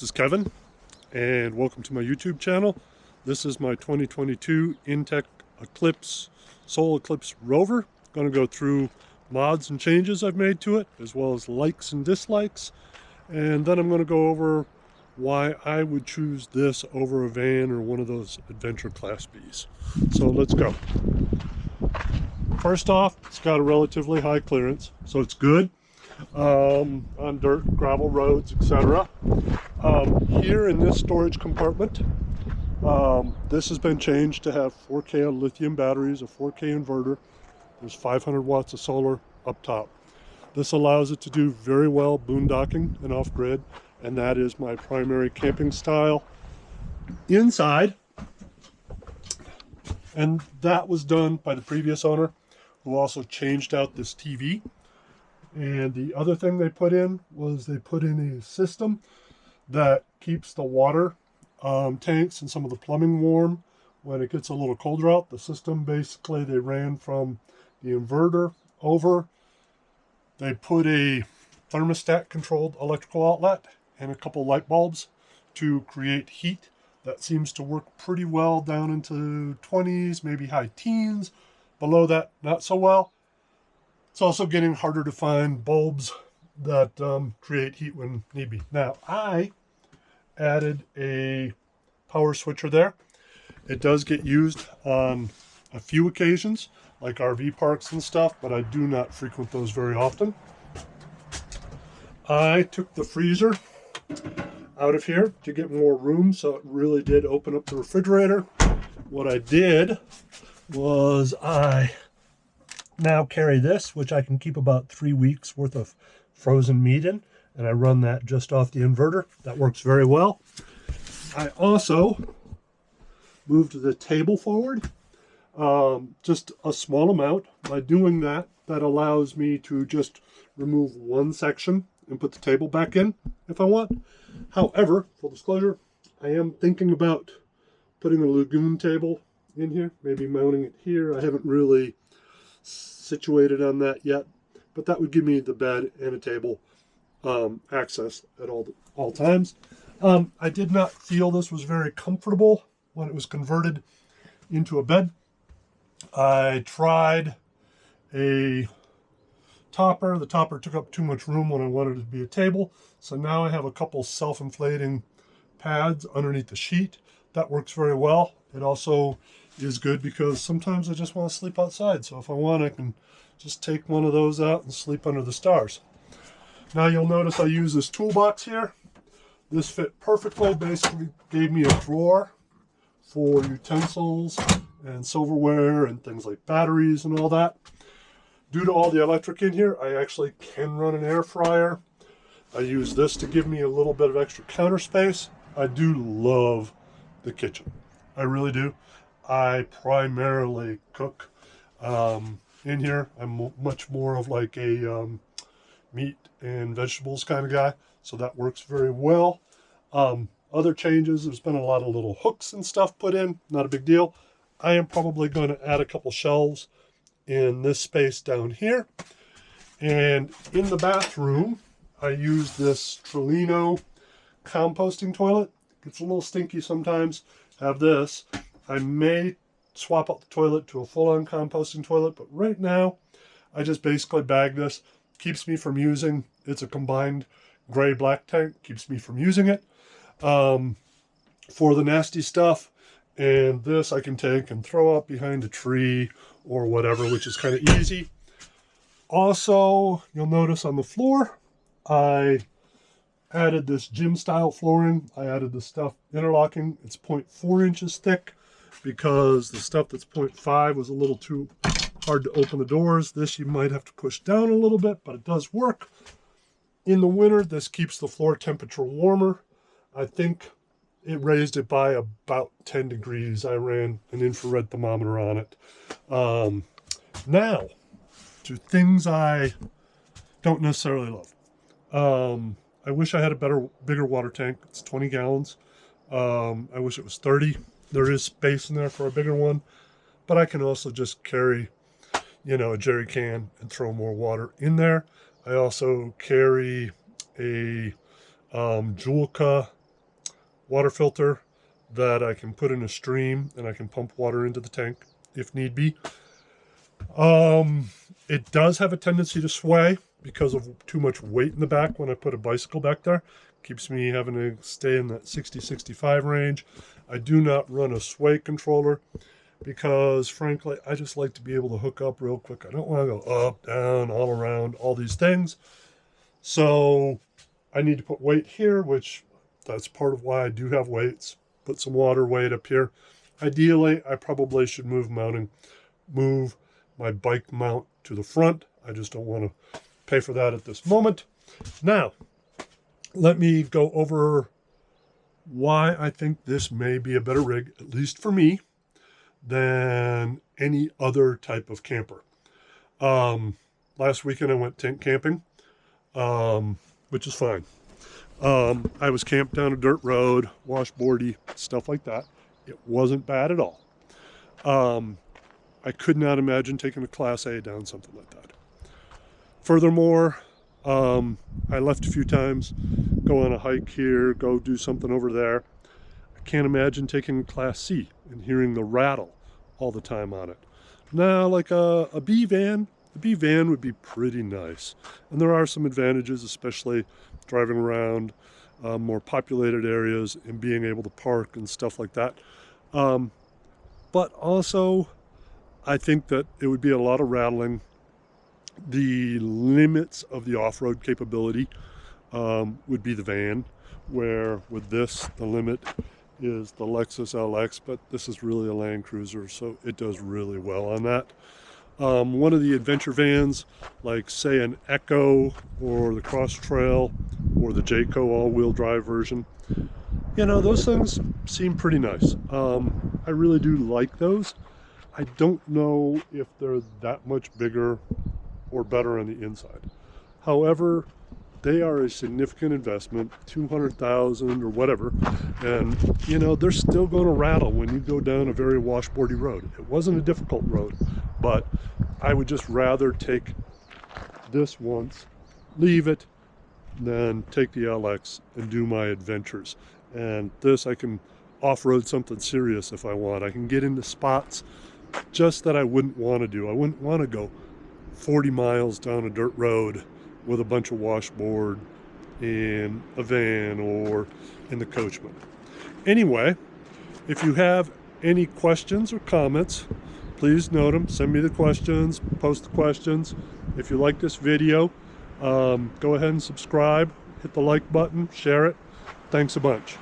This is Kevin, and welcome to my YouTube channel. This is my 2022 Intech Eclipse Solar Eclipse rover. Going to go through mods and changes I've made to it, as well as likes and dislikes, and then I'm going to go over why I would choose this over a van or one of those adventure class Bs. So let's go. First off, it's got a relatively high clearance, so it's good on dirt, gravel roads, etc. Here in this storage compartment, this has been changed to have 4K lithium batteries, a 4K inverter. There's 500 watts of solar up top. This allows it to do very well boondocking and off-grid, and that is my primary camping style inside. And that was done by the previous owner, who also changed out this TV. And the other thing they put in was they put in a system that keeps the water tanks and some of the plumbing warm when it gets a little colder out. The system basically they ran from the inverter over. They put a thermostat controlled electrical outlet and a couple light bulbs to create heat. That seems to work pretty well down into 20s, maybe high teens. Below that, not so well. It's also getting harder to find bulbs that create heat when need be. Now, I added a power switcher there. It does get used on a few occasions, like RV parks and stuff, but I do not frequent those very often. I took the freezer out of here to get more room, so it really did open up the refrigerator. What I did was I now carry this, which I can keep about 3 weeks worth of frozen meat in, and I run that just off the inverter. That works very well. I also moved the table forward just a small amount. By doing that, that allows me to just remove one section and put the table back in if I want. However, full disclosure, I am thinking about putting a lagoon table in here, maybe mounting it here. I haven't really situated on that yet, but that would give me the bed and a table access at all times. I did not feel this was very comfortable when it was converted into a bed. I tried a topper. The topper took up too much room when I wanted it to be a table, so now I have a couple self-inflating pads underneath the sheet. That works very well. It also is good because sometimes I just want to sleep outside, so if I want, I can just take one of those out and sleep under the stars. Now you'll notice I use this toolbox here. This fit perfectly. Basically gave me a drawer for utensils and silverware and things like batteries and all that. Due to all the electric in here, I actually can run an air fryer. I use this to give me a little bit of extra counter space. I do love the kitchen. I really do. I primarily cook in here. I'm much more of like a meat and vegetables kind of guy, so that works very well. Other changes, there's been a lot of little hooks and stuff put in, not a big deal. I am probably going to add a couple shelves in this space down here. And in the bathroom, I use this Trolino composting toilet. It's a little stinky sometimes. Have this. I may swap out the toilet to a full-on composting toilet, but right now I just basically bag this. Keeps me from using, it's a combined gray-black tank, keeps me from using it for the nasty stuff. And this I can take and throw out behind a tree or whatever, which is kind of easy. Also, you'll notice on the floor, I added this gym-style flooring. I added the stuff interlocking. It's 0.4 inches thick because the stuff that's 0.5 was a little too hard to open the doors. This you might have to push down a little bit, but it does work. In the winter, this keeps the floor temperature warmer. I think it raised it by about 10 degrees. I ran an infrared thermometer on it. Now, to things I don't necessarily love. I wish I had a bigger water tank. It's 20 gallons. I wish it was 30. There is space in there for a bigger one, but I can also just carry, a jerry can and throw more water in there. I also carry a Julka water filter that I can put in a stream, and I can pump water into the tank if need be. It does have a tendency to sway because of too much weight in the back when I put a bicycle back there. Keeps me having to stay in that 60-65 range. I do not run a sway controller because, frankly, I just like to be able to hook up real quick. I don't want to go up, down, all around, all these things. So I need to put weight here, which that's part of why I do have weights. Put some water weight up here. Ideally, I probably should move my bike mount to the front. I just don't want to pay for that at this moment. Now, let me go over why I think this may be a better rig, at least for me, than any other type of camper. Last weekend I went tent camping, which is fine. I was camped down a dirt road, washboardy, stuff like that. It wasn't bad at all. I could not imagine taking a Class A down something like that. Furthermore, I left a few times, go on a hike here, go do something over there. I can't imagine taking a Class C and hearing the rattle all the time on it. Now, like a B van, the B van would be pretty nice. And there are some advantages, especially driving around more populated areas and being able to park and stuff like that. But also, I think that it would be a lot of rattling. The limits of the off-road capability would be the van, where with this, the limit is the Lexus LX, but this is really a Land Cruiser, so it does really well on that. One of the adventure vans, like say an Echo or the Cross Trail or the Jayco all-wheel drive version, you know, those things seem pretty nice. I really do like those. I don't know if they're that much bigger or better on the inside. However, they are a significant investment, $200,000 or whatever, and you know, they're still going to rattle when you go down a very washboardy road. It wasn't a difficult road, but I would just rather take this once, leave it, than take the LX and do my adventures. And this, I can off-road something serious if I want. I can get into spots just that I wouldn't want to do. I wouldn't want to go 40 miles down a dirt road with a bunch of washboard in a van or in the coachman. Anyway, if you have any questions or comments, please note them. Send me the questions, post the questions. If you like this video, go ahead and subscribe, hit the like button, share it. Thanks a bunch.